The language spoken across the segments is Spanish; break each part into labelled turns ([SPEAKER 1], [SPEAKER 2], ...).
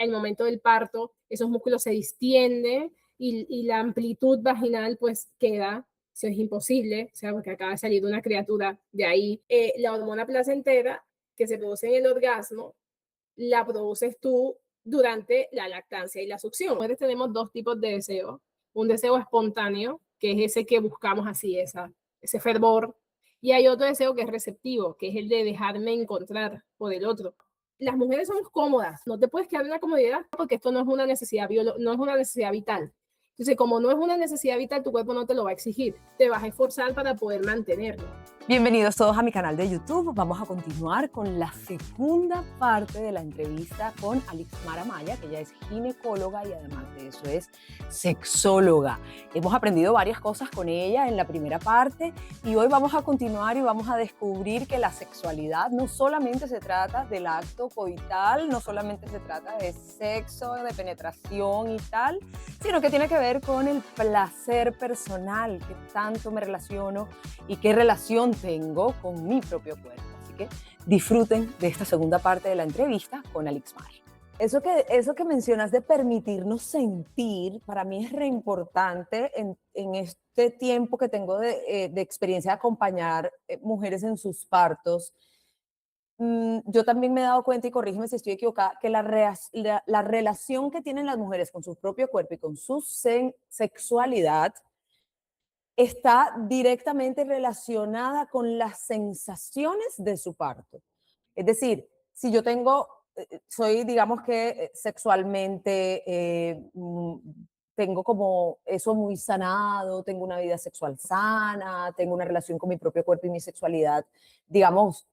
[SPEAKER 1] el momento del parto, esos músculos se distienden y la amplitud vaginal pues queda, eso es imposible, o sea, porque acaba de salir una criatura de ahí. La hormona placentera que se produce en el orgasmo, la produces tú durante la lactancia y la succión. Mujeres tenemos dos tipos de deseo. Un deseo espontáneo, que es ese que buscamos así, ese fervor. Y hay otro deseo que es receptivo, que es el de dejarme encontrar por el otro. Las mujeres somos cómodas, no te puedes quedar en la comodidad porque esto no es una necesidad, no es una necesidad vital. Entonces, como no es una necesidad vital, tu cuerpo no te lo va a exigir, te vas a esforzar para poder mantenerlo.
[SPEAKER 2] Bienvenidos todos a mi canal de YouTube. Vamos a continuar con la segunda parte de la entrevista con Alixmar Amaya, que ella es ginecóloga y además de eso es sexóloga. Hemos aprendido varias cosas con ella en la primera parte y hoy vamos a continuar y vamos a descubrir que la sexualidad no solamente se trata del acto coital, no solamente se trata de sexo, de penetración y tal, sino que tiene que ver con el placer personal, que tanto me relaciono y qué relación tengo con mi propio cuerpo. Así que disfruten de esta segunda parte de la entrevista con Alixmar. Eso que mencionas de permitirnos sentir, para mí es re importante en este tiempo que tengo de experiencia de acompañar mujeres en sus partos. Yo también me he dado cuenta, y corrígeme si estoy equivocada, que la relación que tienen las mujeres con su propio cuerpo y con su sexualidad está directamente relacionada con las sensaciones de su parto. Es decir, si yo soy, digamos que sexualmente, tengo como eso muy sanado, tengo una vida sexual sana, tengo una relación con mi propio cuerpo y mi sexualidad, digamos,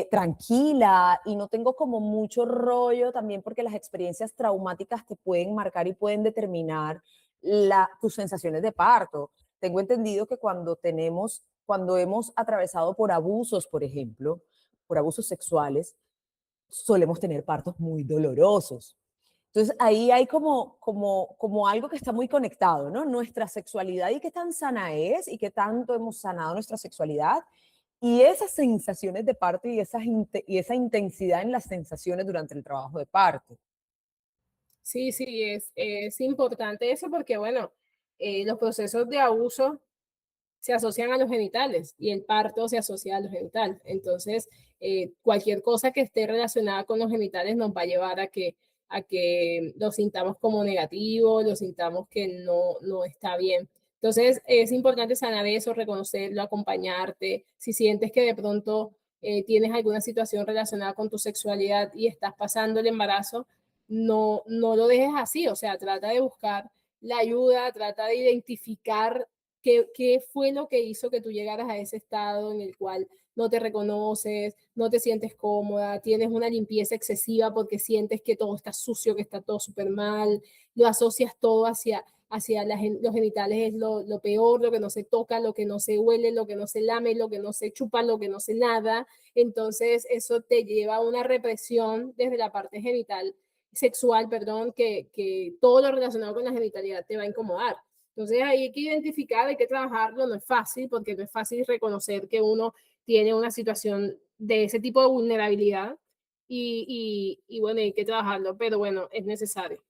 [SPEAKER 2] tranquila, y no tengo como mucho rollo también porque las experiencias traumáticas te pueden marcar y pueden determinar tus sensaciones de parto. Tengo entendido que cuando hemos atravesado por abusos, por ejemplo, por abusos sexuales, solemos tener partos muy dolorosos. Entonces ahí hay como algo que está muy conectado, ¿no? Nuestra sexualidad y qué tan sana es y qué tanto hemos sanado nuestra sexualidad y esas sensaciones de parto y esa intensidad en las sensaciones durante el trabajo de parto.
[SPEAKER 1] Sí, es importante eso porque, bueno, los procesos de abuso se asocian a los genitales y el parto se asocia a los genitales. Entonces, cualquier cosa que esté relacionada con los genitales nos va a llevar a que lo sintamos como negativo, lo sintamos que no está bien. Entonces, es importante sanar eso, reconocerlo, acompañarte. Si sientes que de pronto tienes alguna situación relacionada con tu sexualidad y estás pasando el embarazo, no lo dejes así. O sea, trata de buscar la ayuda, trata de identificar qué fue lo que hizo que tú llegaras a ese estado en el cual no te reconoces, no te sientes cómoda, tienes una limpieza excesiva porque sientes que todo está sucio, que está todo súper mal, lo asocias todo hacia los genitales, es lo peor, lo que no se toca, lo que no se huele, lo que no se lame, lo que no se chupa, lo que no se nada. Entonces eso te lleva a una represión desde la parte sexual, perdón, que todo lo relacionado con la genitalidad te va a incomodar. Entonces ahí hay que identificar, hay que trabajarlo, no es fácil, porque no es fácil reconocer que uno tiene una situación de ese tipo de vulnerabilidad y bueno, hay que trabajarlo, pero bueno, es necesario.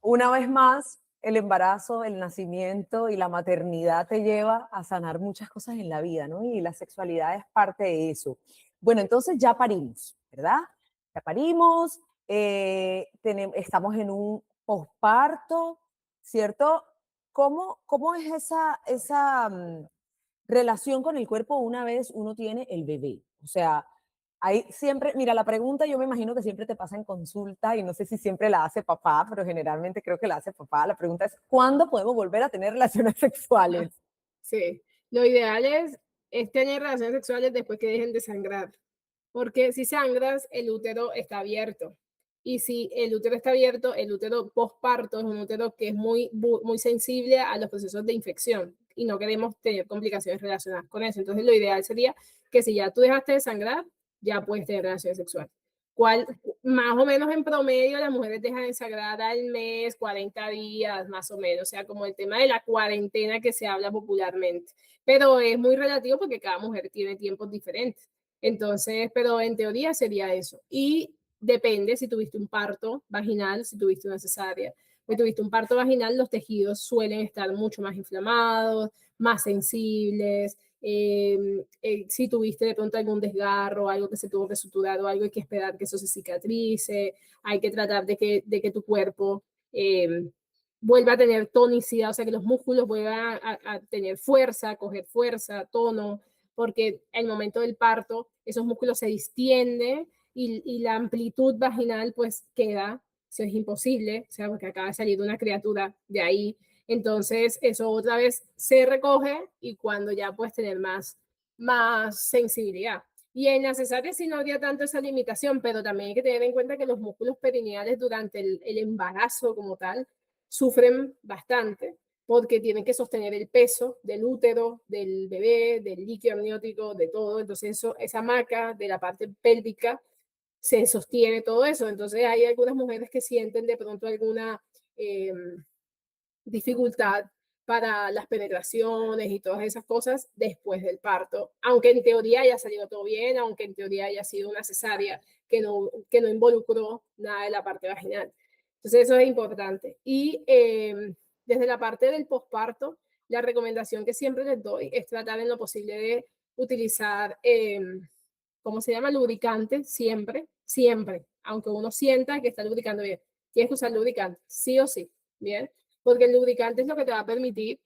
[SPEAKER 2] Una vez más, el embarazo, el nacimiento y la maternidad te lleva a sanar muchas cosas en la vida, ¿no? Y la sexualidad es parte de eso. Bueno, entonces ya parimos, ¿verdad? Ya parimos, estamos en un posparto, ¿cierto? ¿Cómo es esa relación con el cuerpo una vez uno tiene el bebé? O sea, ahí siempre, mira, la pregunta yo me imagino que siempre te pasa en consulta y no sé si siempre la hace papá, pero generalmente creo que la hace papá. La pregunta es, ¿cuándo podemos volver a tener relaciones sexuales?
[SPEAKER 1] Sí, lo ideal es tener relaciones sexuales después que dejen de sangrar, porque si sangras, el útero está abierto. Y si el útero está abierto, el útero postparto es un útero que es muy sensible a los procesos de infección y no queremos tener complicaciones relacionadas con eso. Entonces, lo ideal sería que si ya tú dejaste de sangrar, ya puedes tener relaciones sexuales. Más o menos en promedio las mujeres dejan de sangrar al mes, 40 días más o menos, o sea, como el tema de la cuarentena que se habla popularmente, pero es muy relativo porque cada mujer tiene tiempos diferentes. Entonces, pero en teoría sería eso. Y depende si tuviste un parto vaginal, si tuviste una cesárea. Si tuviste un parto vaginal, los tejidos suelen estar mucho más inflamados, más sensibles. Si tuviste de pronto algún desgarro, algo que se tuvo que suturar o algo, hay que esperar que eso se cicatrice. Hay que tratar de que tu cuerpo vuelva a tener tonicidad, o sea, que los músculos vuelvan a tener fuerza, a coger fuerza, tono, porque en el momento del parto esos músculos se distienden y la amplitud vaginal pues queda, eso es imposible, o sea, porque acaba de salir una criatura de ahí, entonces eso otra vez se recoge y cuando ya puedes tener más sensibilidad. Y en la cesárea sí no habría tanto esa limitación, pero también hay que tener en cuenta que los músculos perineales durante el embarazo como tal sufren bastante porque tienen que sostener el peso del útero, del bebé, del líquido amniótico, de todo. Entonces esa maca de la parte pélvica se sostiene todo eso. Entonces hay algunas mujeres que sienten de pronto alguna dificultad para las penetraciones y todas esas cosas después del parto, aunque en teoría haya salido todo bien, aunque en teoría haya sido una cesárea que no involucró nada de la parte vaginal. Entonces eso es importante. Y desde la parte del posparto, la recomendación que siempre les doy es tratar en lo posible de utilizar, ¿cómo se llama? Lubricante, siempre, siempre, aunque uno sienta que está lubricando bien. Tienes que usar lubricante, sí o sí, ¿bien? Porque el lubricante es lo que te va a permitir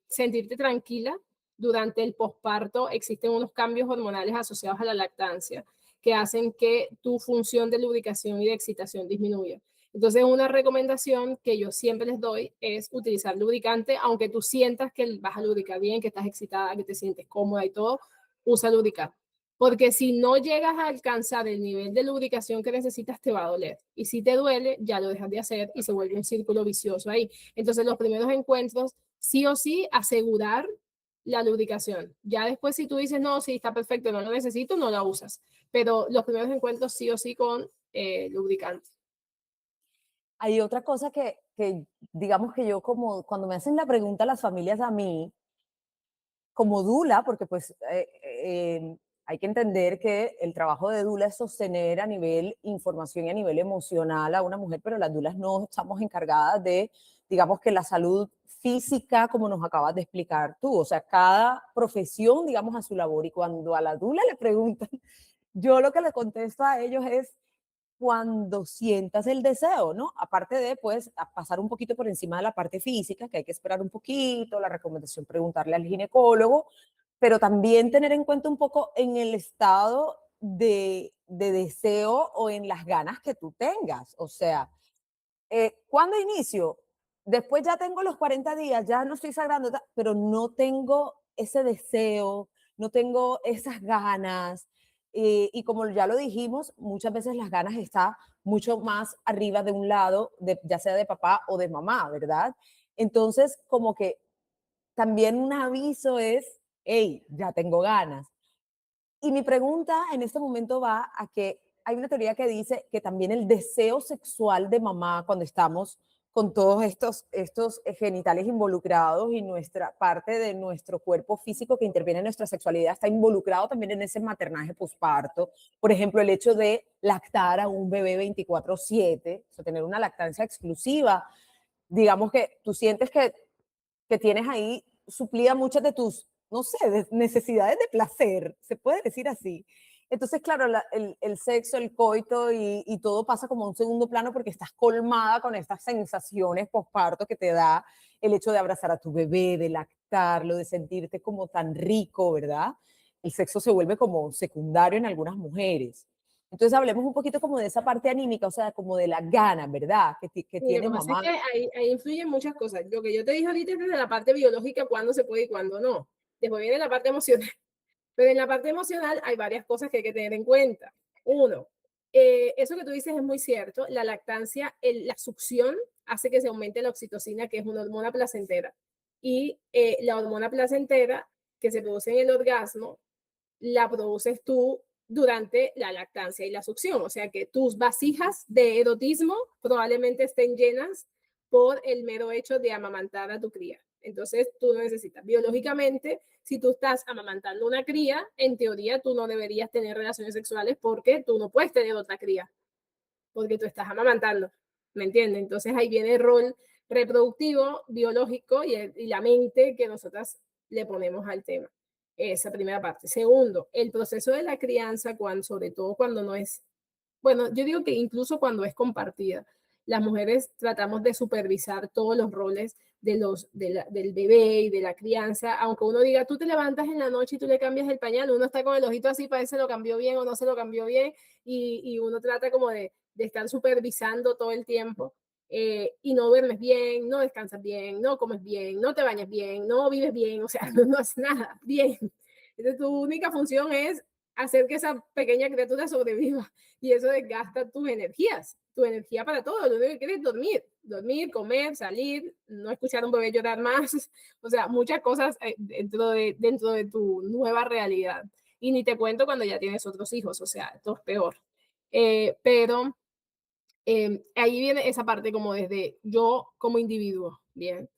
[SPEAKER 1] sentirte tranquila durante el posparto. Existen unos cambios hormonales asociados a la lactancia que hacen que tu función de lubricación y de excitación disminuya. Entonces, una recomendación que yo siempre les doy es utilizar lubricante, aunque tú sientas que vas a lubricar bien, que estás excitada, que te sientes cómoda y todo, usa lubricante. Porque si no llegas a alcanzar el nivel de lubricación que necesitas, te va a doler. Y si te duele, ya lo dejas de hacer y se vuelve un círculo vicioso ahí. Entonces, los primeros encuentros, sí o sí, asegurar la lubricación. Ya después, si tú dices, no, sí, está perfecto, no lo necesito, no la usas. Pero los primeros encuentros, sí o sí, con lubricante.
[SPEAKER 2] Hay otra cosa que, digamos que yo como cuando me hacen la pregunta las familias a mí, como dula, porque pues hay que entender que el trabajo de dula es sostener a nivel información y a nivel emocional a una mujer, pero las dulas no estamos encargadas de, digamos que la salud física, como nos acabas de explicar tú. O sea, cada profesión, digamos, a su labor. Y cuando a la dula le preguntan, yo lo que le contesto a ellos es cuando sientas el deseo, ¿no? Aparte de, pues, pasar un poquito por encima de la parte física, que hay que esperar un poquito, la recomendación preguntarle al ginecólogo, pero también tener en cuenta un poco en el estado de deseo o en las ganas que tú tengas. O sea, ¿cuándo inicio? Después ya tengo los 40 días, ya no estoy sagrando, pero no tengo ese deseo, no tengo esas ganas. Y como ya lo dijimos, muchas veces las ganas están mucho más arriba de un lado, ya sea de papá o de mamá, ¿verdad? Entonces, como que también un aviso es, hey, ya tengo ganas. Y mi pregunta en este momento va a que hay una teoría que dice que también el deseo sexual de mamá cuando estamos con todos estos genitales involucrados y nuestra parte de nuestro cuerpo físico que interviene en nuestra sexualidad está involucrado también en ese maternaje posparto. Por ejemplo, el hecho de lactar a un bebé 24/7, o sea, tener una lactancia exclusiva. Digamos que tú sientes que tienes ahí suplida muchas de tus, no sé, de necesidades de placer, se puede decir así. Entonces, claro, el sexo, el coito y todo pasa como a un segundo plano porque estás colmada con estas sensaciones posparto que te da el hecho de abrazar a tu bebé, de lactarlo, de sentirte como tan rico, ¿verdad? El sexo se vuelve como secundario en algunas mujeres. Entonces hablemos un poquito como de esa parte anímica, o sea, como de las ganas, ¿verdad? Que
[SPEAKER 1] Y lo
[SPEAKER 2] tiene
[SPEAKER 1] que pasa es
[SPEAKER 2] mamá.
[SPEAKER 1] que ahí influyen muchas cosas. Lo que yo te dije ahorita es desde la parte biológica, cuándo se puede y cuándo no. Después viene la parte emocional. Pero en la parte emocional hay varias cosas que hay que tener en cuenta. Uno, eso que tú dices es muy cierto. La lactancia, la succión hace que se aumente la oxitocina, que es una hormona placentera. Y la hormona placentera que se produce en el orgasmo, la produces tú durante la lactancia y la succión. O sea que tus vasijas de erotismo probablemente estén llenas por el mero hecho de amamantar a tu cría. Entonces tú no necesitas. Biológicamente si tú estás amamantando una cría, en teoría tú no deberías tener relaciones sexuales porque tú no puedes tener otra cría, porque tú estás amamantando, ¿me entiendes? Entonces ahí viene el rol reproductivo, biológico y la mente que nosotras le ponemos al tema. Esa primera parte. Segundo, el proceso de la crianza, cuando, sobre todo cuando no es, bueno, yo digo que incluso cuando es compartida, las mujeres tratamos de supervisar todos los roles del bebé y de la crianza, aunque uno diga, tú te levantas en la noche y tú le cambias el pañal, uno está con el ojito así para ver si lo cambió bien o no se lo cambió bien, y uno trata como de estar supervisando todo el tiempo, y no duermes bien, no descansas bien, no comes bien, no te bañas bien, no vives bien, o sea, no haces nada bien. Entonces tu única función es hacer que esa pequeña criatura sobreviva, y eso desgasta tus energías, tu energía para todo. Lo único que quieres es dormir, comer, salir, no escuchar a un bebé llorar más, o sea, muchas cosas dentro de tu nueva realidad. Y ni te cuento cuando ya tienes otros hijos, o sea, esto es peor. Pero ahí viene esa parte como desde yo como individuo, ¿bien?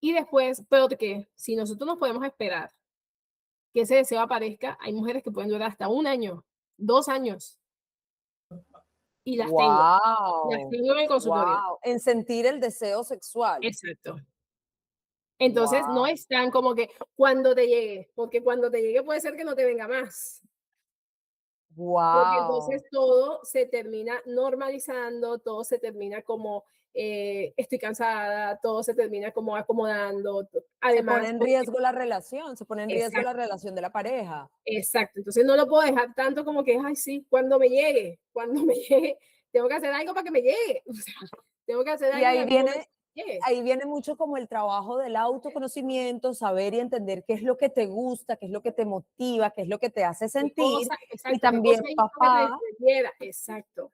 [SPEAKER 1] Y después, pero que si nosotros nos podemos esperar que ese deseo aparezca, hay mujeres que pueden durar hasta 1 año, 2 años, y las
[SPEAKER 2] Wow,
[SPEAKER 1] tengo en el consultorio.
[SPEAKER 2] wow. En sentir el deseo sexual.
[SPEAKER 1] Exacto. Entonces, no
[SPEAKER 2] Wow,
[SPEAKER 1] es tan como que cuando te llegue, porque cuando te llegue puede ser que no te venga más, porque
[SPEAKER 2] wow.
[SPEAKER 1] entonces todo se termina normalizando, todo se termina como estoy cansada, todo se termina como acomodando.
[SPEAKER 2] Se pone
[SPEAKER 1] Además,
[SPEAKER 2] en
[SPEAKER 1] porque,
[SPEAKER 2] riesgo la relación, se pone en riesgo la
[SPEAKER 1] exacto,
[SPEAKER 2] relación de la pareja.
[SPEAKER 1] exacto. Entonces no lo puedo dejar tanto como que, ay, sí, cuando me llegue, tengo que hacer algo para que me llegue. O sea, tengo que hacer
[SPEAKER 2] Y
[SPEAKER 1] algo en algún momento que me llegue.
[SPEAKER 2] ahí viene mucho como el trabajo del autoconocimiento, saber y entender qué es lo que te gusta, qué es lo que te motiva, qué es lo que te hace
[SPEAKER 1] Qué
[SPEAKER 2] sentir.
[SPEAKER 1] cosa,
[SPEAKER 2] Y
[SPEAKER 1] exacto, qué
[SPEAKER 2] también
[SPEAKER 1] cosa hizo que te
[SPEAKER 2] papá,
[SPEAKER 1] desprendiera. Exacto,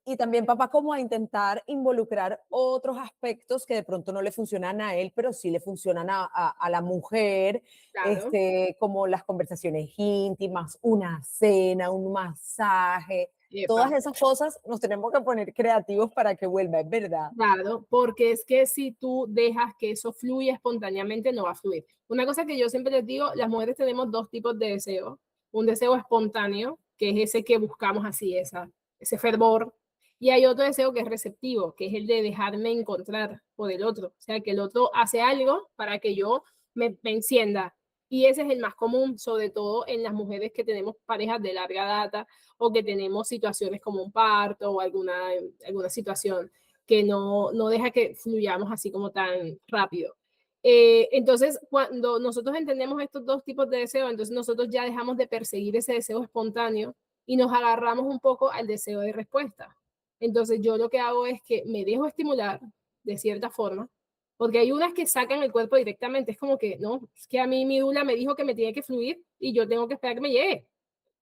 [SPEAKER 2] como a intentar involucrar otros aspectos que de pronto no le funcionan a él, pero sí le funcionan a la mujer,
[SPEAKER 1] claro.
[SPEAKER 2] como las conversaciones íntimas, una cena, un masaje,
[SPEAKER 1] Epa.
[SPEAKER 2] todas esas cosas nos tenemos que poner creativos para que vuelva, es verdad.
[SPEAKER 1] Claro, porque es que si tú dejas que eso fluya espontáneamente, no va a fluir. Una cosa que yo siempre les digo, las mujeres tenemos dos tipos de deseo. Un deseo espontáneo, que es ese que buscamos así, ese fervor. Y hay otro deseo que es receptivo, que es el de dejarme encontrar por el otro. O sea, que el otro hace algo para que yo me encienda. Y ese es el más común, sobre todo en las mujeres que tenemos parejas de larga data o que tenemos situaciones como un parto o alguna situación que no deja que fluyamos así como tan rápido. Entonces, cuando nosotros entendemos estos dos tipos de deseo, entonces nosotros ya dejamos de perseguir ese deseo espontáneo y nos agarramos un poco al deseo de respuesta. Entonces, yo lo que hago es que me dejo estimular de cierta forma, porque hay unas que sacan el cuerpo directamente, es como que, no, es que a mí mi dula me dijo que me tiene que fluir y yo tengo que esperar que me llegue.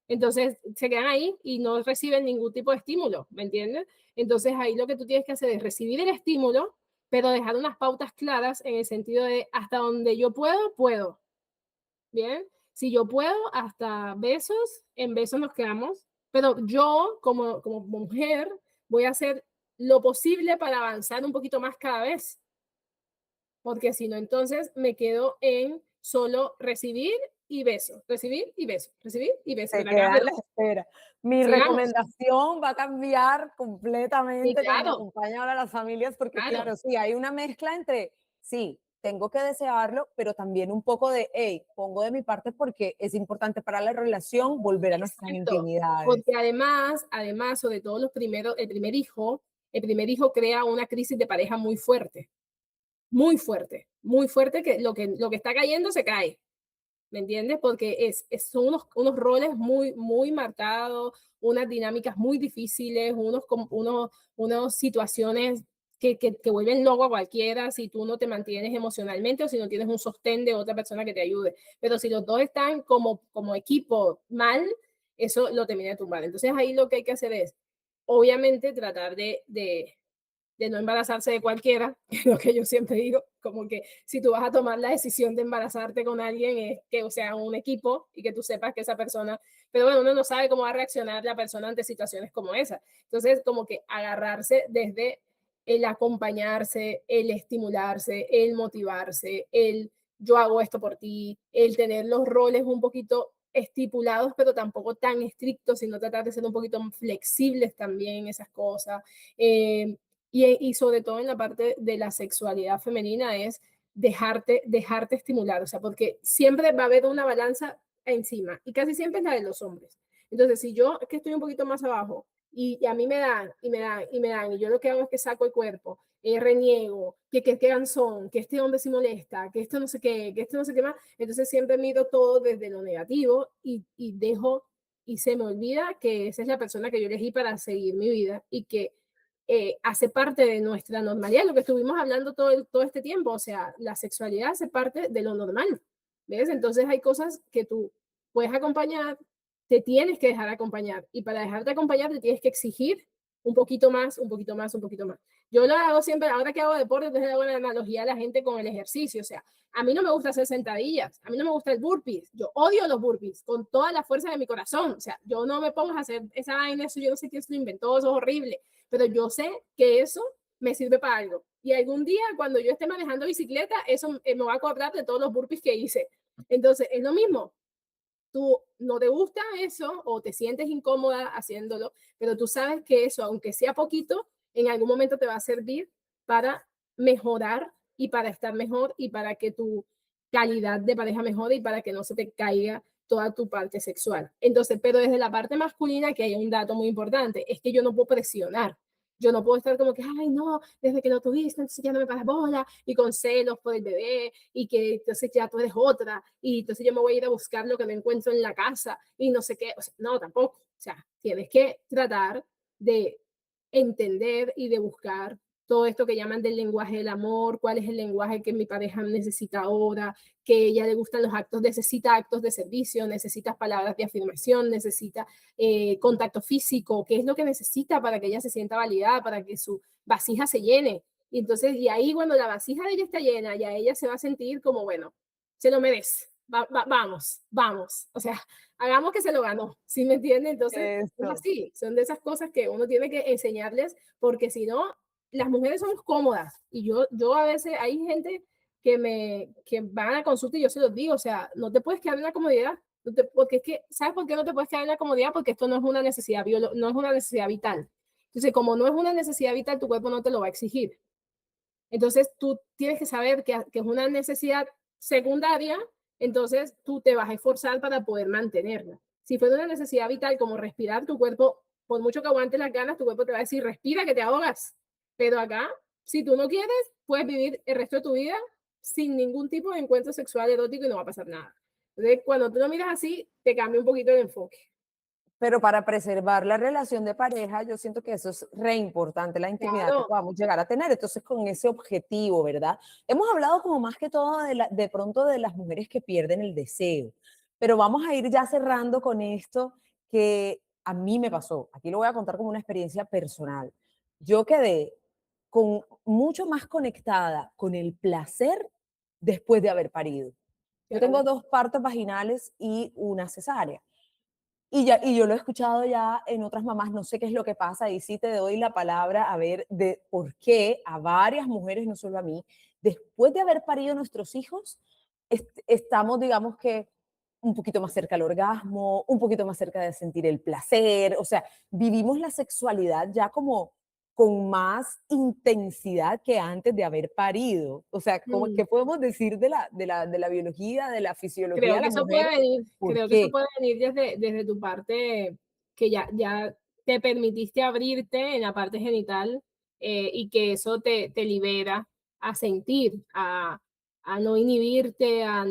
[SPEAKER 1] Entonces se quedan ahí y no reciben ningún tipo de estímulo, ¿me entiendes? Entonces ahí lo que tú tienes que hacer es recibir el estímulo, pero dejar unas pautas claras en el sentido de hasta donde yo puedo, puedo. Bien, si yo puedo, hasta besos, en besos nos quedamos, pero yo como mujer voy a hacer lo posible para avanzar un poquito más cada vez, porque si no, entonces me quedo en solo recibir y beso, recibir y beso.
[SPEAKER 2] Se queda en la espera. Mi
[SPEAKER 1] Sigamos.
[SPEAKER 2] recomendación va a cambiar
[SPEAKER 1] Sí,
[SPEAKER 2] completamente cuando
[SPEAKER 1] claro,
[SPEAKER 2] acompañe ahora a las familias, porque
[SPEAKER 1] claro,
[SPEAKER 2] claro, sí, hay una mezcla entre, sí, tengo que desearlo, pero también un poco de, hey, pongo de mi parte porque es importante para la relación volver a nuestras
[SPEAKER 1] exacto.
[SPEAKER 2] intimidades.
[SPEAKER 1] Porque además, sobre todo el primer hijo crea una crisis de pareja muy fuerte, que lo que está cayendo se cae. ¿Me entiendes? Porque son unos roles muy marcados, unas dinámicas muy difíciles, unas situaciones que vuelven loco a cualquiera si tú no te mantienes emocionalmente o si no tienes un sostén de otra persona que te ayude. Pero si los dos están como equipo mal, eso lo termina de tumbar. Entonces ahí lo que hay que hacer es, obviamente, tratar de no embarazarse de cualquiera, que es lo que yo siempre digo, como que si tú vas a tomar la decisión de embarazarte con alguien, es que o sea un equipo y que tú sepas que esa persona, pero bueno, uno no sabe cómo va a reaccionar la persona ante situaciones como esa. Entonces, como que agarrarse desde el acompañarse, el estimularse, el motivarse, el yo hago esto por ti, el tener los roles un poquito estipulados, pero tampoco tan estrictos, sino tratar de ser un poquito flexibles también en esas cosas. Y sobre todo en la parte de la sexualidad femenina es dejarte estimular, o sea, porque siempre va a haber una balanza encima y casi siempre es la de los hombres. Entonces, si yo que estoy un poquito más abajo y a mí me dan y me dan y me dan y yo lo que hago es que saco el cuerpo, reniego, que cansón, que este hombre se molesta, que esto no sé qué, que esto no sé qué más, entonces siempre miro todo desde lo negativo y dejo y se me olvida que esa es la persona que yo elegí para seguir mi vida y que hace parte de nuestra normalidad, lo que estuvimos hablando todo este tiempo, o sea, la sexualidad hace parte de lo normal, ¿ves? Entonces hay cosas que tú puedes acompañar, te tienes que dejar acompañar y para dejarte acompañar te tienes que exigir un poquito más, un poquito más, un poquito más. Yo lo hago siempre, ahora que hago deporte, entonces hago una analogía a la gente con el ejercicio, o sea, a mí no me gusta hacer sentadillas, a mí no me gusta el burpees, yo odio los burpees con toda la fuerza de mi corazón, o sea, yo no me pongo a hacer esa vaina, eso yo no sé quién se lo inventó, eso es horrible, pero yo sé que eso me sirve para algo. Y algún día, cuando yo esté manejando bicicleta, eso me va a acordar de todos los burpees que hice. Entonces, es lo mismo. Tú no te gusta eso o te sientes incómoda haciéndolo, pero tú sabes que eso, aunque sea poquito, en algún momento te va a servir para mejorar y para estar mejor y para que tu calidad de pareja mejore y para que no se te caiga toda tu parte sexual. Entonces, pero desde la parte masculina, que hay un dato muy importante, es que yo no puedo presionar. Yo no puedo estar como que, ay, no, desde que lo tuviste, entonces ya no me paras bola, y con celos por el bebé, y que entonces ya tú eres otra, y entonces yo me voy a ir a buscar lo que me encuentro en la casa, y no sé qué. O sea, no, tampoco. O sea, tienes que tratar de entender y de buscar todo esto que llaman del lenguaje del amor, cuál es el lenguaje que mi pareja necesita ahora, que a ella le gustan los actos, necesita actos de servicio, necesita palabras de afirmación, necesita contacto físico, qué es lo que necesita para que ella se sienta validada, para que su vasija se llene. Y entonces, y ahí cuando la vasija de ella está llena, ya ella se va a sentir como, bueno, se lo merece, vamos, vamos, o sea, hagamos que se lo ganó, ¿sí me entiende? Entonces, es
[SPEAKER 2] Eso.
[SPEAKER 1] así, son de esas cosas que uno tiene que enseñarles, porque si no, las mujeres somos cómodas, y yo a veces, hay gente que van a consulta y yo se los digo, o sea, no te puedes quedar en la comodidad, porque es que, ¿sabes por qué no te puedes quedar en la comodidad? Porque esto no es una necesidad, no es una necesidad vital. Entonces, como no es una necesidad vital, tu cuerpo no te lo va a exigir. Entonces, tú tienes que saber que es una necesidad secundaria, entonces tú te vas a esforzar para poder mantenerla. Si fuera una necesidad vital como respirar, tu cuerpo, por mucho que aguantes las ganas, tu cuerpo te va a decir, respira que te ahogas. Pero acá, si tú no quieres, puedes vivir el resto de tu vida sin ningún tipo de encuentro sexual erótico y no va a pasar nada. Entonces, cuando tú lo miras así, te cambia un poquito el enfoque.
[SPEAKER 2] Pero para preservar la relación de pareja, yo siento que eso es re importante, la intimidad que
[SPEAKER 1] Claro,
[SPEAKER 2] podamos llegar a tener. Entonces, con ese objetivo, ¿verdad? Hemos hablado como más que todo de pronto de las mujeres que pierden el deseo, pero vamos a ir ya cerrando con esto que a mí me pasó. Aquí lo voy a contar como una experiencia personal. Yo quedé mucho más conectada con el placer después de haber parido. Yo tengo
[SPEAKER 1] claro.
[SPEAKER 2] 2 partos vaginales y una cesárea. Y yo lo he escuchado ya en otras mamás, no sé qué es lo que pasa, y sí te doy la palabra a ver de por qué a varias mujeres, no solo a mí, después de haber parido nuestros hijos, estamos, digamos que, un poquito más cerca al orgasmo, un poquito más cerca de sentir el placer, o sea, vivimos la sexualidad ya como con más intensidad que antes de haber parido. O sea, ¿qué
[SPEAKER 1] Mm.
[SPEAKER 2] podemos decir de la biología, de la fisiología
[SPEAKER 1] Creo
[SPEAKER 2] de
[SPEAKER 1] que
[SPEAKER 2] la
[SPEAKER 1] eso
[SPEAKER 2] mujer?
[SPEAKER 1] puede venir,
[SPEAKER 2] ¿Por
[SPEAKER 1] creo que eso
[SPEAKER 2] qué?
[SPEAKER 1] puede venir desde tu parte que ya te permitiste abrirte en la parte genital y que eso te libera a sentir, a no inhibirte, a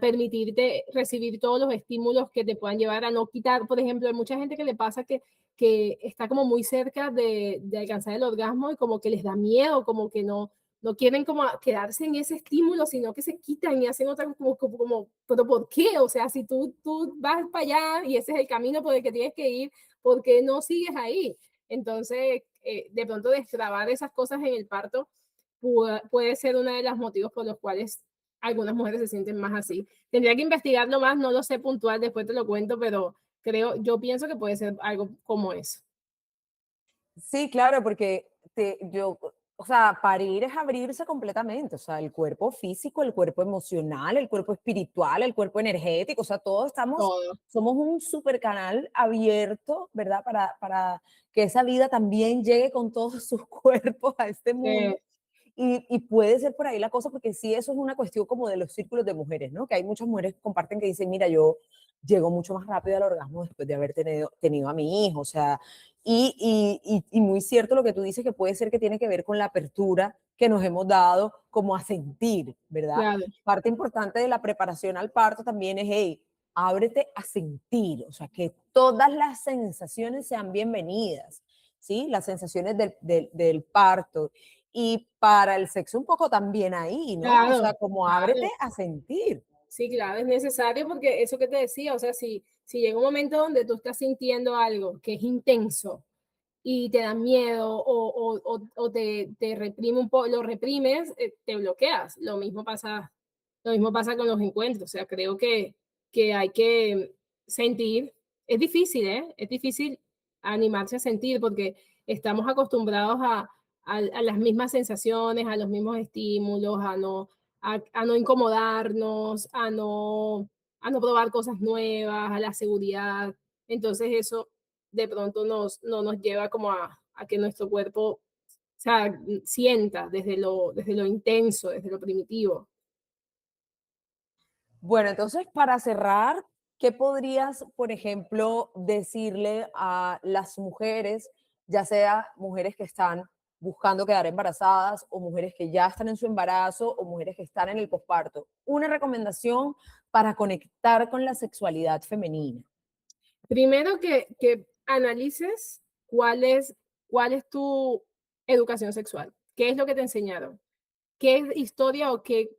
[SPEAKER 1] permitirte recibir todos los estímulos que te puedan llevar a no quitar. Por ejemplo, hay mucha gente que le pasa que está como muy cerca de alcanzar el orgasmo y como que les da miedo, como que no quieren como quedarse en ese estímulo, sino que se quitan y hacen otra como, pero ¿por qué? O sea, si tú vas para allá y ese es el camino por el que tienes que ir, ¿por qué no sigues ahí? Entonces, de pronto destrabar esas cosas en el parto puede ser uno de los motivos por los cuales algunas mujeres se sienten más así. Tendría que investigarlo más, no lo sé puntual, después te lo cuento, pero yo pienso que puede ser algo como eso.
[SPEAKER 2] Sí, claro, porque o sea, parir es abrirse completamente, o sea, el cuerpo físico, el cuerpo emocional, el cuerpo espiritual, el cuerpo energético, o sea, todos
[SPEAKER 1] todo.
[SPEAKER 2] somos un super canal abierto, ¿verdad? Para que esa vida también llegue con todos sus cuerpos a este mundo. Y puede ser por ahí la cosa, porque sí, eso es una cuestión como de los círculos de mujeres, ¿no? Que hay muchas mujeres que comparten que dicen, mira, yo llego mucho más rápido al orgasmo después de haber tenido a mi hijo, o sea, y muy cierto lo que tú dices, que puede ser que tiene que ver con la apertura que nos hemos dado como a sentir, ¿verdad?
[SPEAKER 1] Claro,
[SPEAKER 2] Parte importante de la preparación al parto también es, hey, ábrete a sentir, o sea, que todas las sensaciones sean bienvenidas, ¿sí? Las sensaciones del parto. Y para el sexo un poco también ahí, ¿no? O
[SPEAKER 1] claro,
[SPEAKER 2] sea, como ábrete
[SPEAKER 1] claro.
[SPEAKER 2] a sentir.
[SPEAKER 1] Sí, claro, es necesario porque eso que te decía, o sea, si llega un momento donde tú estás sintiendo algo que es intenso y te da miedo o te reprime un poco, lo reprimes, te bloqueas. Lo mismo pasa con los encuentros. O sea, creo que hay que sentir. Es difícil, ¿eh? Es difícil animarse a sentir porque estamos acostumbrados a las mismas sensaciones, a los mismos estímulos, a no incomodarnos, a no probar cosas nuevas, a la seguridad. Entonces eso de pronto no nos lleva como a que nuestro cuerpo, o sea, sienta desde lo intenso, desde lo primitivo.
[SPEAKER 2] Bueno, entonces para cerrar, ¿qué podrías, por ejemplo, decirle a las mujeres, ya sea mujeres que están buscando quedar embarazadas o mujeres que ya están en su embarazo o mujeres que están en el posparto? Una recomendación para conectar con la sexualidad femenina.
[SPEAKER 1] Primero que analices cuál es tu educación sexual, qué es lo que te enseñaron, qué historia o qué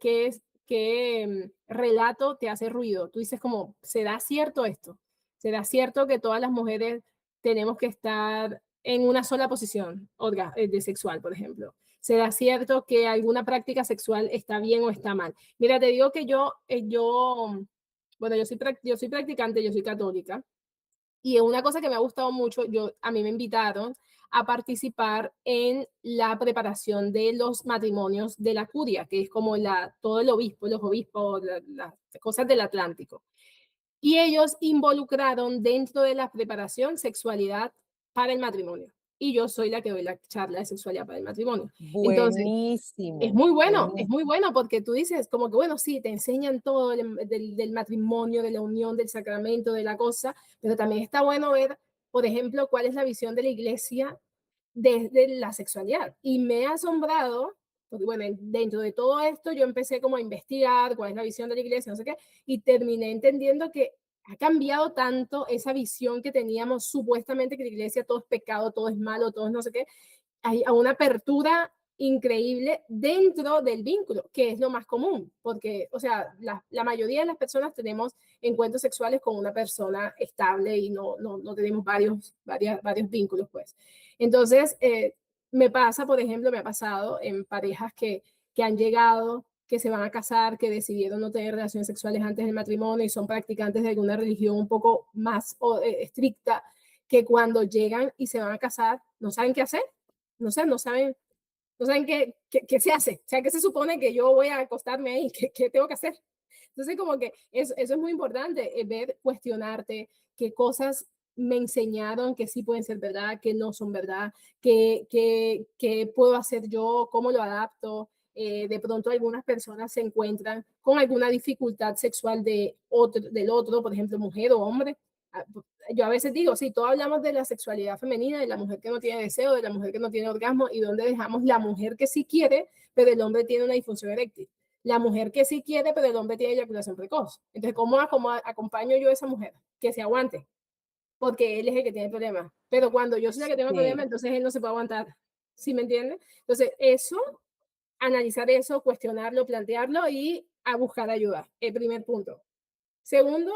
[SPEAKER 1] relato te hace ruido. Tú dices como, ¿será cierto esto? ¿Será cierto que todas las mujeres tenemos que estar en una sola posición de sexual, por ejemplo? ¿Será cierto que alguna práctica sexual está bien o está mal? Mira, te digo que bueno, yo soy practicante, yo soy católica, y una cosa que me ha gustado mucho, a mí me invitaron a participar en la preparación de los matrimonios de la curia, que es como todo el obispo, los obispos, las cosas del Atlántico. Y ellos involucraron dentro de la preparación sexualidad para el matrimonio. Y yo soy la que doy la charla de sexualidad para el matrimonio. Entonces,
[SPEAKER 2] Buenísimo,
[SPEAKER 1] es
[SPEAKER 2] buenísimo.
[SPEAKER 1] muy bueno porque tú dices como que, bueno, sí, te enseñan todo del matrimonio, de la unión, del sacramento, de la cosa, pero también está bueno ver, por ejemplo, cuál es la visión de la iglesia desde la sexualidad. Y me ha asombrado, porque bueno, dentro de todo esto yo empecé como a investigar cuál es la visión de la iglesia, no sé qué, y terminé entendiendo que ha cambiado tanto esa visión que teníamos supuestamente que la iglesia todo es pecado, todo es malo, todo es no sé qué, hay a una apertura increíble dentro del vínculo, que es lo más común, porque, o sea, la mayoría de las personas tenemos encuentros sexuales con una persona estable y no tenemos varios vínculos, pues. Entonces, por ejemplo, me ha pasado en parejas que han llegado, que se van a casar, que decidieron no tener relaciones sexuales antes del matrimonio y son practicantes de alguna religión un poco más estricta, que cuando llegan y se van a casar no saben qué hacer, no sé, no saben qué se hace, o sea, qué se supone que yo voy a acostarme ahí, qué tengo que hacer. Entonces, como que eso es muy importante, ver, cuestionarte qué cosas me enseñaron que sí pueden ser verdad, que no son verdad, qué puedo hacer yo, cómo lo adapto. De pronto algunas personas se encuentran con alguna dificultad sexual del otro, por ejemplo, mujer o hombre. Yo a veces digo, sí, todos hablamos de la sexualidad femenina, de la mujer que no tiene deseo, de la mujer que no tiene orgasmo, y donde dejamos la mujer que sí quiere, pero el hombre tiene una disfunción eréctil. La mujer que sí quiere, pero el hombre tiene eyaculación precoz. Entonces, ¿cómo acompaño yo a esa mujer? Que se aguante, porque él es el que tiene el problema. Pero cuando yo soy la que tengo el problema,
[SPEAKER 2] Sí.
[SPEAKER 1] entonces él no se puede aguantar. ¿Sí me entiende? Entonces, analizar eso, cuestionarlo, plantearlo y a buscar ayuda. El primer punto. Segundo,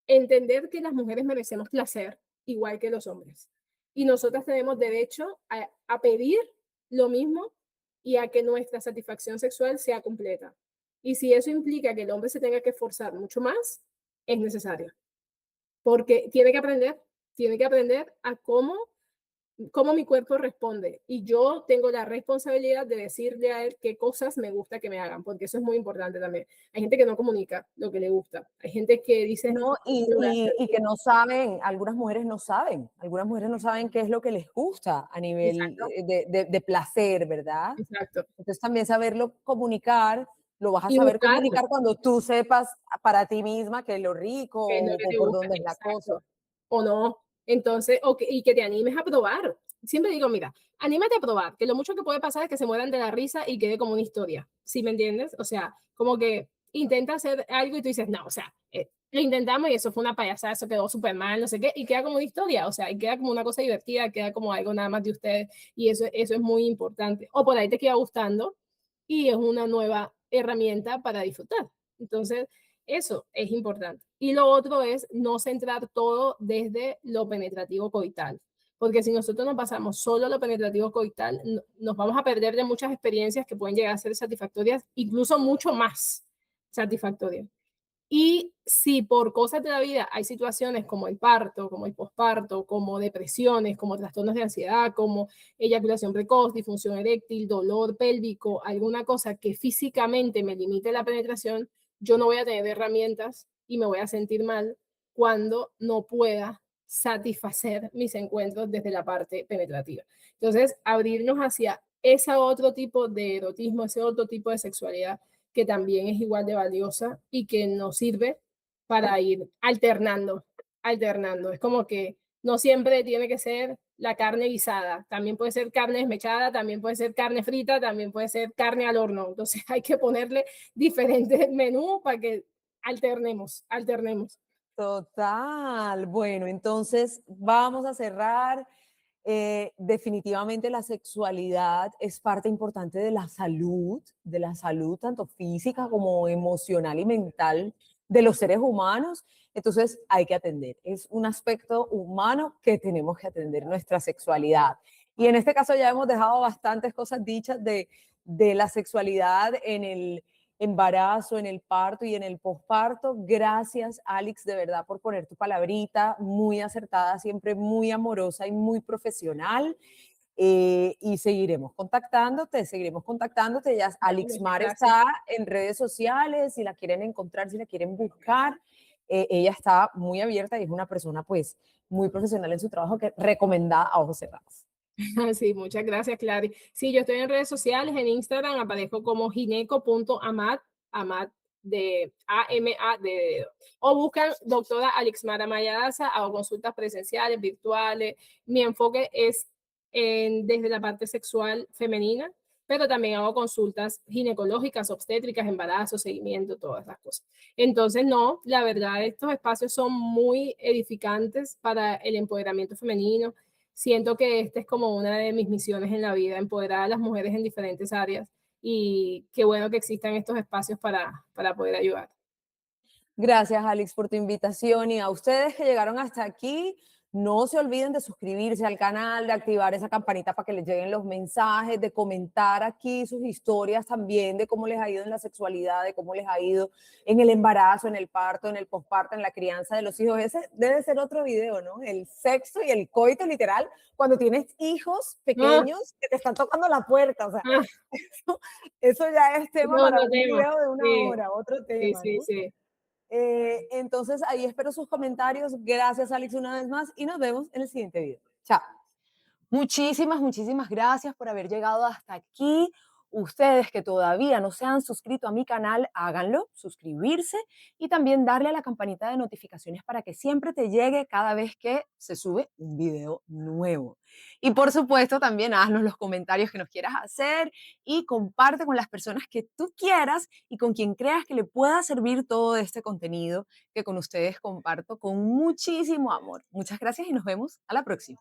[SPEAKER 1] entender que las mujeres merecemos placer igual que los hombres. Y nosotras tenemos derecho a pedir lo mismo y a que nuestra satisfacción sexual sea completa. Y si eso implica que el hombre se tenga que esforzar mucho más, es necesario. Porque tiene que aprender a cómo cómo mi cuerpo responde. Y yo tengo la responsabilidad de decirle a él qué cosas me gusta que me hagan, porque eso es muy importante también. Hay gente que no comunica lo que le gusta. Hay gente que dice,
[SPEAKER 2] No,
[SPEAKER 1] no lo voy a hacer.
[SPEAKER 2] y que no saben, algunas mujeres no saben qué es lo que les gusta a nivel
[SPEAKER 1] Exacto,
[SPEAKER 2] de placer, ¿verdad?
[SPEAKER 1] exacto.
[SPEAKER 2] Entonces también saberlo comunicar, lo vas a
[SPEAKER 1] Y
[SPEAKER 2] saber
[SPEAKER 1] buscarlo,
[SPEAKER 2] comunicar cuando tú sepas para ti misma qué es lo rico
[SPEAKER 1] qué es lo que
[SPEAKER 2] o
[SPEAKER 1] te
[SPEAKER 2] por
[SPEAKER 1] gusta,
[SPEAKER 2] dónde es la cosa.
[SPEAKER 1] exacto. O no. Entonces, y que te animes a probar. Siempre digo, mira, anímate a probar, que lo mucho que puede pasar es que se mueran de la risa y quede como una historia. ¿Sí me entiendes? O sea, como que intenta hacer algo y tú dices, no, o sea, lo intentamos y eso fue una payasada, eso quedó súper mal, no sé qué, y queda como una historia, o sea, y queda como una cosa divertida, queda como algo nada más de ustedes, y eso es muy importante. O por ahí te queda gustando y es una nueva herramienta para disfrutar. Entonces, eso es importante. Y lo otro es no centrar todo desde lo penetrativo coital, porque si nosotros nos pasamos solo a lo penetrativo coital, nos vamos a perder de muchas experiencias que pueden llegar a ser satisfactorias, incluso mucho más satisfactorias. Y si por cosas de la vida hay situaciones como el parto, como el posparto, como depresiones, como trastornos de ansiedad, como eyaculación precoz, disfunción eréctil, dolor pélvico, alguna cosa que físicamente me limite la penetración, yo no voy a tener herramientas y me voy a sentir mal cuando no pueda satisfacer mis encuentros desde la parte penetrativa. Entonces, abrirnos hacia ese otro tipo de erotismo, ese otro tipo de sexualidad que también es igual de valiosa y que nos sirve para ir alternando, alternando. Es como que no siempre tiene que ser la carne guisada, también puede ser carne desmechada, también puede ser carne frita, también puede ser carne al horno. Entonces hay que ponerle diferentes menús para que alternemos, alternemos.
[SPEAKER 2] Total. Bueno, entonces vamos a cerrar. Definitivamente la sexualidad es parte importante de la salud tanto física como emocional y mental de los seres humanos. Entonces hay que atender. Es un aspecto humano que tenemos que atender, nuestra sexualidad. Y en este caso ya hemos dejado bastantes cosas dichas de la sexualidad en el embarazo, en el parto y en el posparto. Gracias, Alex, de verdad, por poner tu palabrita muy acertada, siempre muy amorosa y muy profesional. Y seguiremos contactándote. Ya Alex
[SPEAKER 1] Muchas
[SPEAKER 2] Mar
[SPEAKER 1] gracias.
[SPEAKER 2] está en redes sociales, si la quieren encontrar, si la quieren buscar. Ella está muy abierta y es una persona pues muy profesional en su trabajo que recomendada a ojos cerrados.
[SPEAKER 1] Sí, muchas gracias, Clary. Sí, yo estoy en redes sociales, en Instagram aparezco como gineco.amat, amat de A-M-A, o buscan doctora Alixmara Mayadaza, hago consultas presenciales, virtuales. Mi enfoque es desde la parte sexual femenina, pero también hago consultas ginecológicas, obstétricas, embarazo, seguimiento, todas las cosas. Entonces, no, la verdad, estos espacios son muy edificantes para el empoderamiento femenino. Siento que esta es como una de mis misiones en la vida, empoderar a las mujeres en diferentes áreas y qué bueno que existan estos espacios para poder ayudar.
[SPEAKER 2] Gracias, Alex, por tu invitación y a ustedes que llegaron hasta aquí, no se olviden de suscribirse al canal, de activar esa campanita para que les lleguen los mensajes, de comentar aquí sus historias también de cómo les ha ido en la sexualidad, de cómo les ha ido en el embarazo, en el parto, en el posparto, en la crianza de los hijos. Ese debe ser otro video, ¿no? El sexo y el coito literal cuando tienes hijos
[SPEAKER 1] Ah,
[SPEAKER 2] pequeños que te están tocando la puerta. O sea,
[SPEAKER 1] ah,
[SPEAKER 2] eso ya es tema
[SPEAKER 1] no,
[SPEAKER 2] para
[SPEAKER 1] no
[SPEAKER 2] un
[SPEAKER 1] tema.
[SPEAKER 2] video de una
[SPEAKER 1] Sí,
[SPEAKER 2] hora, otro
[SPEAKER 1] sí,
[SPEAKER 2] tema,
[SPEAKER 1] sí,
[SPEAKER 2] ¿no?
[SPEAKER 1] sí.
[SPEAKER 2] Entonces ahí espero sus comentarios. Gracias, Alex, una vez más y nos vemos en el siguiente video. Chao. Muchísimas gracias por haber llegado hasta aquí. Ustedes que todavía no se han suscrito a mi canal, háganlo, suscribirse y también darle a la campanita de notificaciones para que siempre te llegue cada vez que se sube un video nuevo. Y por supuesto, también haznos los comentarios que nos quieras hacer y comparte con las personas que tú quieras y con quien creas que le pueda servir todo este contenido que con ustedes comparto con muchísimo amor. Muchas gracias y nos vemos a la próxima.